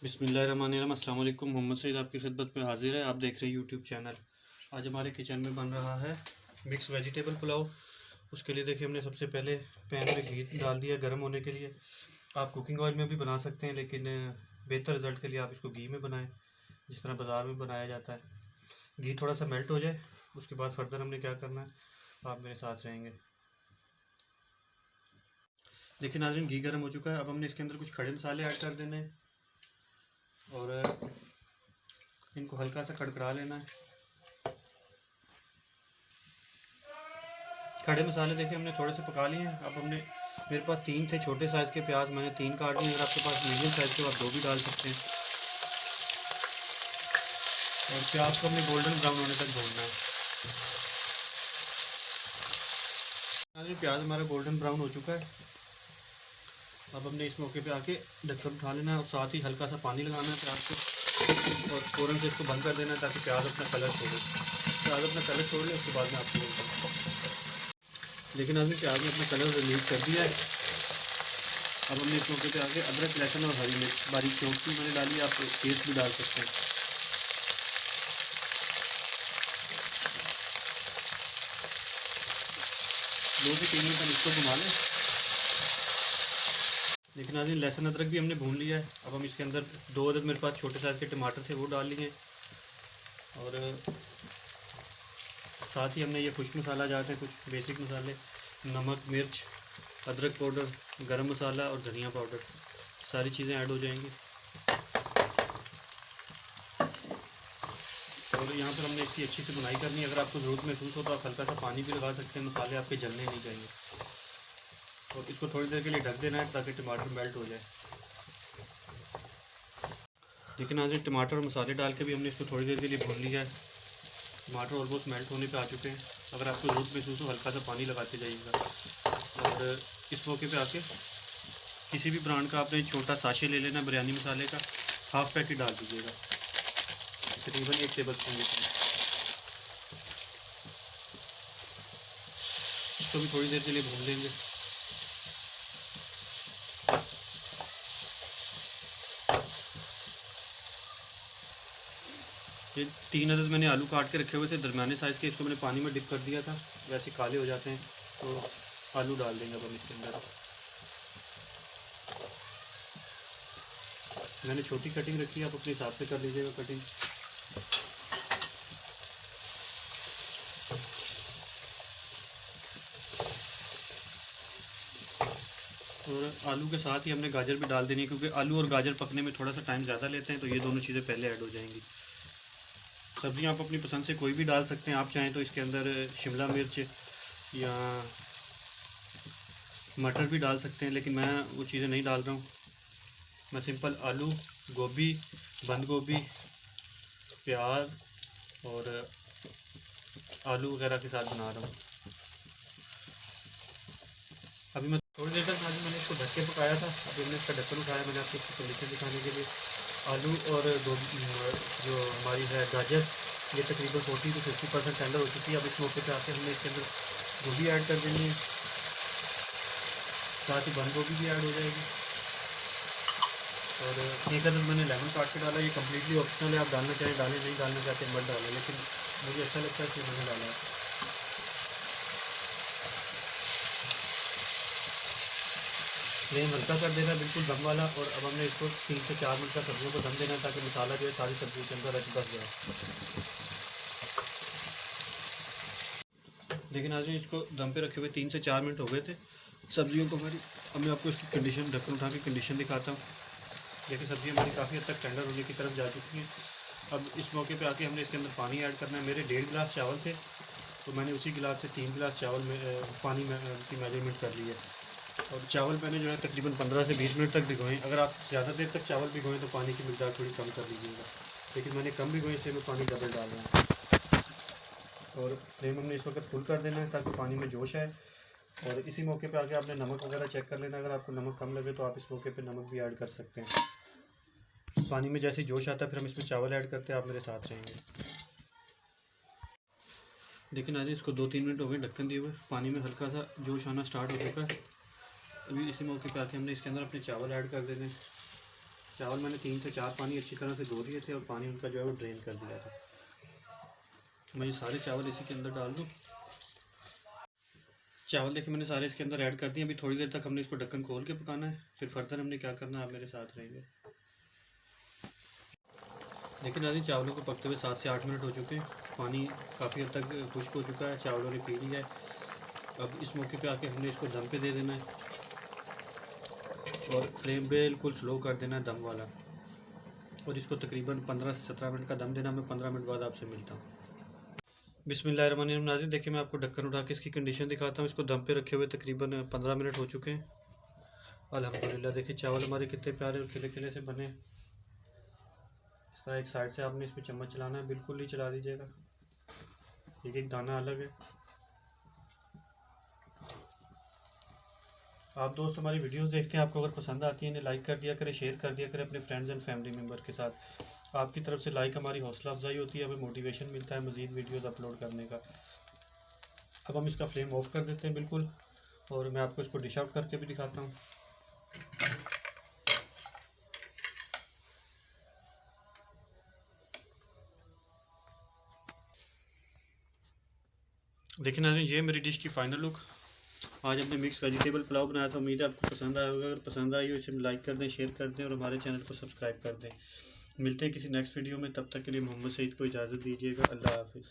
बिस्मिल्लाहिर्रहमानिर्रहीम। अस्सलाम वालेकुम। मोहम्मद सईद आपकी खिदमत में हाजिर है। आप देख रहे हैं यूट्यूब चैनल। आज हमारे किचन में बन रहा है मिक्स वेजिटेबल पुलाव। उसके लिए देखिए हमने सबसे पहले पैन में घी डाल दिया गर्म होने के लिए। आप कुकिंग ऑयल में भी बना सकते हैं, लेकिन बेहतर रिज़ल्ट के लिए आप इसको घी में बनाएं, जिस तरह बाज़ार में बनाया जाता है। घी थोड़ा सा मेल्ट हो जाए, उसके बाद फर्दर हमने क्या करना है, आप मेरे साथ रहेंगे। देखिए नाज़रीन, घी गर्म हो चुका है। अब हमने इसके अंदर कुछ खड़े मसाले ऐड कर देने हैं और इनको हल्का सा कड़कड़ा लेना है। खड़े मसाले देखिए हमने थोड़े से पका लिए हैं। अब हमने, मेरे पास 3 थे छोटे साइज़ के प्याज, मैंने 3 काट लिए। अगर आपके पास मीडियम साइज़ के, आप 2 भी डाल सकते हैं। और प्याज को हमने गोल्डन ब्राउन होने तक भूनना है। प्याज हमारा गोल्डन ब्राउन हो चुका है। अब हमने इस मौके पे आके ढक्कन उठा लेना है और साथ ही हल्का सा पानी लगाना है प्याज को, और फ़ौरन से इसको बंद कर देना है ताकि प्याज अपना कलर छोड़े। प्याज अपना कलर छोड़ ले, उसके बाद में आपको बोलता हूँ। लेकिन आदमी प्याज ने अपना कलर रिलीज कर दिया है। अब हमने इस मौके पे आके अदरक, लहसुन और हरी मिर्च बारीक चॉप की मैंने डाली है। आप पेस्ट भी डाल सकते हैं। 2 से 3 मिनट हम इसको घुमा लें। लेकिन आदमी लहसुन अदरक भी हमने भून लिया है। अब हम इसके अंदर 2 अदद मेरे पास छोटे साइज़ के टमाटर थे, वो डाल लिए। और साथ ही हमने ये खुश्क मसाला जाते हैं, कुछ बेसिक मसाले, नमक, मिर्च, अदरक पाउडर, गरम मसाला और धनिया पाउडर, सारी चीज़ें ऐड हो जाएंगी। और यहाँ पर हमने इसकी अच्छी से बुनाई करनी है। अगर आपको ज़रूरत महसूस हो तो आप हल्का सा पानी भी लगा सकते हैं, मसाले आपके जलने नहीं चाहिए। और इसको थोड़ी देर के लिए ढक देना है ताकि टमाटर मेल्ट हो जाए। लेकिन आज टमाटर और मसाले डाल के भी हमने इसको थोड़ी देर के लिए भून लिया है। टमाटर ऑलमोस्ट मेल्ट होने पे आ चुके हैं। अगर आपको ज़रूरत महसूस हो हल्का सा पानी लगाते जाइएगा। और इस मौके पे आके किसी भी ब्रांड का आपने छोटा साशे ले लेना बिरयानी मसाले का, हाफ पैकेट डाल दीजिएगा, तकरीबन 1 टेबल स्पून जितना। इसको भी थोड़ी देर के लिए भून लेंगे। ये 3 अदद मैंने आलू काट के रखे हुए थे दरमियाने साइज़ के, इसको मैंने पानी में डिप कर दिया था, वैसे काले हो जाते हैं, तो आलू डाल देंगे अब हम इसके अंदर। मैंने छोटी कटिंग रखी है, आप अपने हिसाब से कर लीजिएगा कटिंग। और आलू के साथ ही हमने गाजर भी डाल देनी है, क्योंकि आलू और गाजर पकने में थोड़ा सा टाइम ज़्यादा लेते हैं, तो ये दोनों चीज़ें पहले ऐड हो जाएंगी। सब्ज़ियाँ आप अपनी पसंद से कोई भी डाल सकते हैं। आप चाहें तो इसके अंदर शिमला मिर्च या मटर भी डाल सकते हैं, लेकिन मैं वो चीज़ें नहीं डाल रहा हूँ। मैं सिंपल आलू, गोभी, बंद गोभी, प्याज और आलू वगैरह के साथ बना रहा हूँ। अभी मैं थोड़ी देर तक मैंने इसको ढक के पकाया था। अभी हमने इसका ढक्कन उठाया, मैंने आपको इसकी कंडीशन दिखाने के लिए। आलू और जो हमारी है गाजर, ये तकरीबन 40 से 50% टेंडर हो चुकी है। अब इस मौके पे आके हमने इसके अंदर गोभी ऐड कर देनी है, साथ ही बंद गोभी भी ऐड हो जाएगी। और एक अदर मैंने लेमन काट के डाला। ये कम्प्लीटली ऑप्शनल है, आप डालना चाहें डालें, नहीं डालना चाहते मत डालें, लेकिन मुझे अच्छा लगता है कि मैंने डाला है। फ्लेम हल्का कर देना, बिल्कुल दम वाला। और अब हमने इसको 3 से 4 मिनट का सब्जियों को दम देना है, ताकि मसाला जो है सारी सब्जी के अंदर रच बस जाए। लेकिन आज इसको दम पे रखे हुए 3 से 4 मिनट हो गए थे सब्जियों को हमारी। अब मैं आपको इसकी कंडीशन, ढक्कन उठा के कंडीशन दिखाता हूँ। देखिए सब्ज़ी हमारी काफ़ी हद तक टेंडर होने की तरफ जा चुकी हैं। अब इस मौके पे आके हमने इसके अंदर पानी ऐड करना है। मेरे 1.5 गिलास चावल थे, तो मैंने उसी गिलास से 3 गिलास चावल में पानी में की मेजरमेंट कर ली है। और चावल मैंने जो है तकरीबन 15 से 20 मिनट तक भिगोएं। अगर आप ज़्यादा देर तक चावल भिगोएं तो पानी की मिकदार थोड़ी कम कर लीजिएगा, लेकिन मैंने कम भिगोएं इसलिए मैं पानी डबल डाल रहा हूँ। और फ्लेम हमने इस वक्त फुल कर देना है ताकि पानी में जोश आए। और इसी मौके पे आके आपने नमक वगैरह चेक कर लेना। अगर आपको नमक कम लगे तो आप इस मौके पे नमक भी ऐड कर सकते हैं। पानी में जैसे जोश आता है फिर हम इसमें चावल ऐड करते हैं। आप मेरे साथ रहेंगे। लेकिन आज इसको 2-3 मिनट हो गए ढक्कन दिए हुए, पानी में हल्का सा जोश आना स्टार्ट हो चुका है। अभी इसी मौके पे आके हमने इसके अंदर अपने चावल ऐड कर देने हैं। चावल मैंने 3 से 4 पानी अच्छी तरह से धो लिए थे और पानी उनका जो है वो ड्रेन कर दिया था। मैं ये सारे चावल इसी के अंदर डाल दूँ। चावल देखिए मैंने सारे इसके अंदर ऐड कर दिए। अभी थोड़ी देर तक हमने इसको ढक्कन खोल के पकाना है, फिर फर्दर हमने क्या करना है आप मेरे साथ रहेंगे। देखिए नाज़रीन, चावलों को पकते हुए 7 से 8 मिनट हो चुके हैं। पानी काफ़ी हद तक खुश्क हो चुका है, चावलों ने पी लिया है। अब इस मौके पे आके हमने इसको दम पे दे देना है और फ्लेम बिल्कुल स्लो कर देना है, दम वाला। और इसको तकरीबन 15 से 17 मिनट का दम देना। मैं 15 मिनट बाद आपसे मिलता हूँ। बिस्मिल्लाहिर्रहमानिर्रहीम। नाज़रीन देखिए मैं आपको ढक्कन उठा के इसकी कंडीशन दिखाता हूँ। इसको दम पे रखे हुए तकरीबन 15 मिनट हो चुके हैं। अल्हम्दुलिल्लाह देखिए चावल हमारे कितने प्यारे और खिले खिले से बने। इस तरह एक साइड से आपने इसमें चम्मच चलाना है, बिल्कुल नहीं चला दीजिएगा, एक एक दाना अलग है। आप दोस्त हमारी वीडियोस देखते हैं, आपको अगर पसंद आती है इन्हें लाइक कर दिया करें, शेयर कर दिया करें अपने फ्रेंड्स एंड फैमिली मेम्बर के साथ। आपकी तरफ से लाइक हमारी हौसला अफजाई होती है, हमें मोटिवेशन मिलता है मज़ीद वीडियोस अपलोड करने का। अब हम इसका फ्लेम ऑफ कर देते हैं बिल्कुल, और मैं आपको इसको डिश आउट करके भी दिखाता हूँ। देखिए नाज़रीन, ये मेरी डिश की फ़ाइनल लुक। आज हमने मिक्स वेजिटेबल पुलाव बनाया था। उम्मीद है आपको पसंद आया होगा। अगर पसंद आई हो इसे लाइक कर दें, शेयर कर दें और हमारे चैनल को सब्सक्राइब कर दें। मिलते हैं किसी नेक्स्ट वीडियो में, तब तक के लिए मोहम्मद सईद को इजाज़त दीजिएगा। अल्लाह हाफ़िज़।